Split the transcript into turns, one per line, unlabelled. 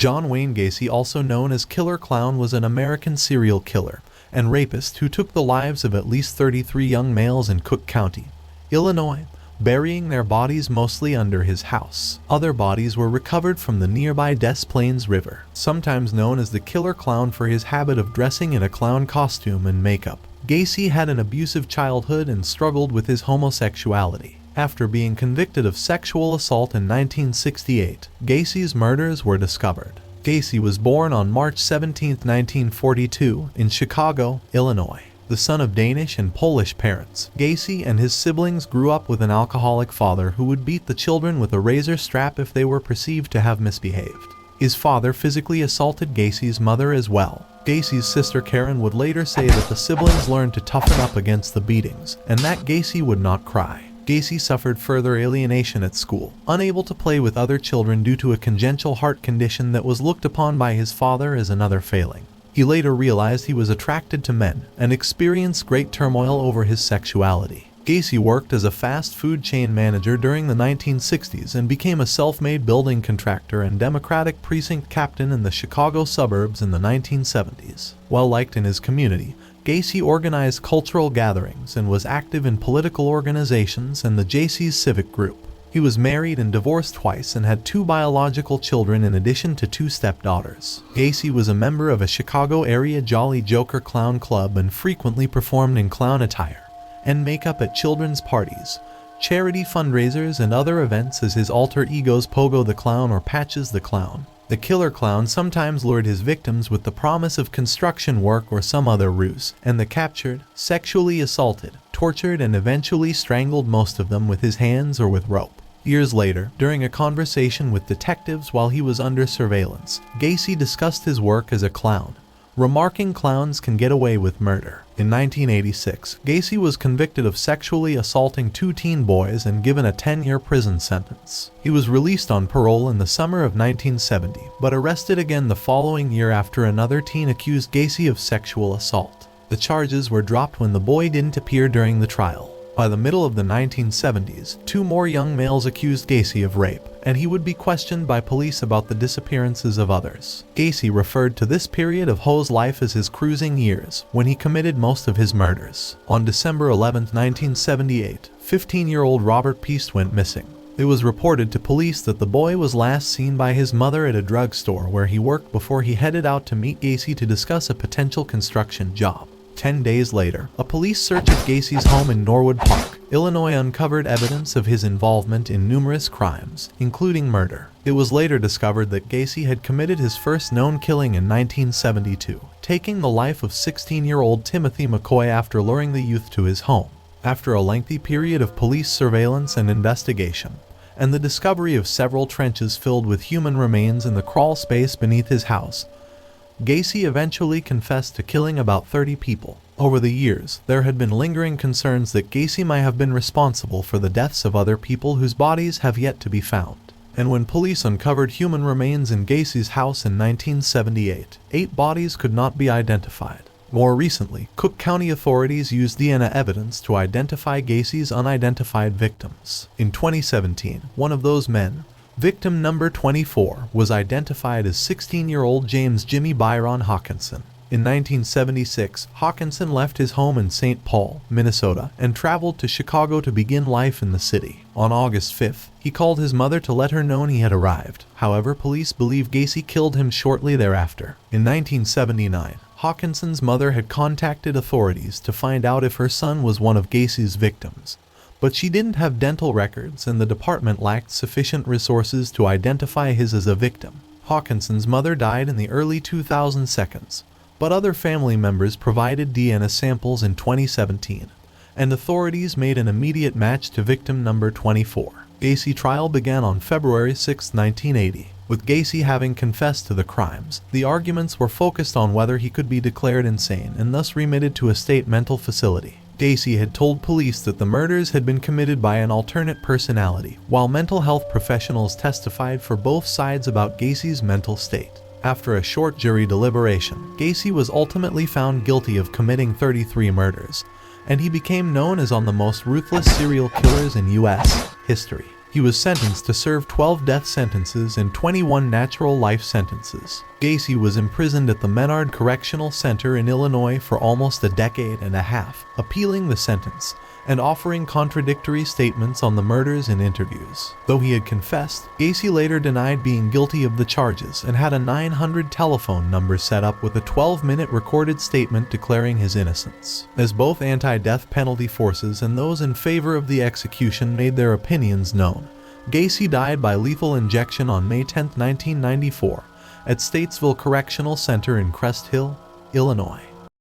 John Wayne Gacy, also known as Killer Clown, was an American serial killer and rapist who took the lives of at least 33 young males in Cook County, Illinois, burying their bodies mostly under his house. Other bodies were recovered from the nearby Des Plaines River. Sometimes known as the Killer Clown for his habit of dressing in a clown costume and makeup, Gacy had an abusive childhood and struggled with his homosexuality. After being convicted of sexual assault in 1968, Gacy's murders were discovered. Gacy was born on March 17, 1942, in Chicago, Illinois. The son of Danish and Polish parents, Gacy and his siblings grew up with an alcoholic father who would beat the children with a razor strap if they were perceived to have misbehaved. His father physically assaulted Gacy's mother as well. Gacy's sister Karen would later say that the siblings learned to toughen up against the beatings, and that Gacy would not cry. Gacy suffered further alienation at school, unable to play with other children due to a congenital heart condition that was looked upon by his father as another failing. He later realized he was attracted to men and experienced great turmoil over his sexuality. Gacy worked as a fast food chain manager during the 1960s and became a self-made building contractor and Democratic precinct captain in the Chicago suburbs in the 1970s. Well liked in his community, Gacy organized cultural gatherings and was active in political organizations and the Jaycees Civic Group. He was married and divorced twice and had 2 biological children in addition to 2 stepdaughters. Gacy was a member of a Chicago area Jolly Joker clown club and frequently performed in clown attire and makeup at children's parties, charity fundraisers, and other events as his alter egos Pogo the Clown or Patches the Clown. The Killer Clown sometimes lured his victims with the promise of construction work or some other ruse, and the captured, sexually assaulted, tortured, and eventually strangled most of them with his hands or with rope. Years later, during a conversation with detectives while he was under surveillance, Gacy discussed his work as a clown, remarking clowns can get away with murder. In 1986, Gacy was convicted of sexually assaulting 2 teen boys and given a 10-year prison sentence. He was released on parole in the summer of 1970, but arrested again the following year after another teen accused Gacy of sexual assault. The charges were dropped when the boy didn't appear during the trial. By the middle of the 1970s, 2 more young males accused Gacy of rape, and he would be questioned by police about the disappearances of others. Gacy referred to this period of Ho's life as his cruising years, when he committed most of his murders. On December 11, 1978, 15-year-old Robert Peast went missing. It was reported to police that the boy was last seen by his mother at a drugstore where he worked before he headed out to meet Gacy to discuss a potential construction job. 10 days later, a police search of Gacy's home in Norwood Park, Illinois uncovered evidence of his involvement in numerous crimes, including murder. It was later discovered that Gacy had committed his first known killing in 1972, taking the life of 16-year-old Timothy McCoy after luring the youth to his home. After a lengthy period of police surveillance and investigation, and the discovery of several trenches filled with human remains in the crawl space beneath his house, Gacy eventually confessed to killing about 30 people. Over the years, there had been lingering concerns that Gacy might have been responsible for the deaths of other people whose bodies have yet to be found. And when police uncovered human remains in Gacy's house in 1978, 8 bodies could not be identified. More recently, Cook County authorities used DNA evidence to identify Gacy's unidentified victims. In 2017, one of those men, victim number 24, was identified as 16-year-old James Jimmy Byron Hawkinson. In 1976, Hawkinson left his home in St. Paul, Minnesota, and traveled to Chicago to begin life in the city. On August 5th, he called his mother to let her know he had arrived. However, police believe Gacy killed him shortly thereafter. In 1979, Hawkinson's mother had contacted authorities to find out if her son was one of Gacy's victims, but she didn't have dental records and the department lacked sufficient resources to identify his as a victim. Hawkinson's mother died in the early 2010s, but other family members provided DNA samples in 2017, and authorities made an immediate match to victim number 24. Gacy trial began on February 6, 1980. With Gacy having confessed to the crimes, the arguments were focused on whether he could be declared insane and thus remitted to a state mental facility. Gacy had told police that the murders had been committed by an alternate personality, while mental health professionals testified for both sides about Gacy's mental state. After a short jury deliberation, Gacy was ultimately found guilty of committing 33 murders, and he became known as one of the most ruthless serial killers in U.S. history. He was sentenced to serve 12 death sentences and 21 natural life sentences. Gacy was imprisoned at the Menard Correctional Center in Illinois for almost a decade and a half, appealing the sentence and offering contradictory statements on the murders in interviews. Though he had confessed, Gacy later denied being guilty of the charges and had a 900 telephone number set up with a 12-minute recorded statement declaring his innocence. As both anti-death penalty forces and those in favor of the execution made their opinions known, Gacy died by lethal injection on May 10, 1994, at Statesville Correctional Center in Crest Hill, Illinois.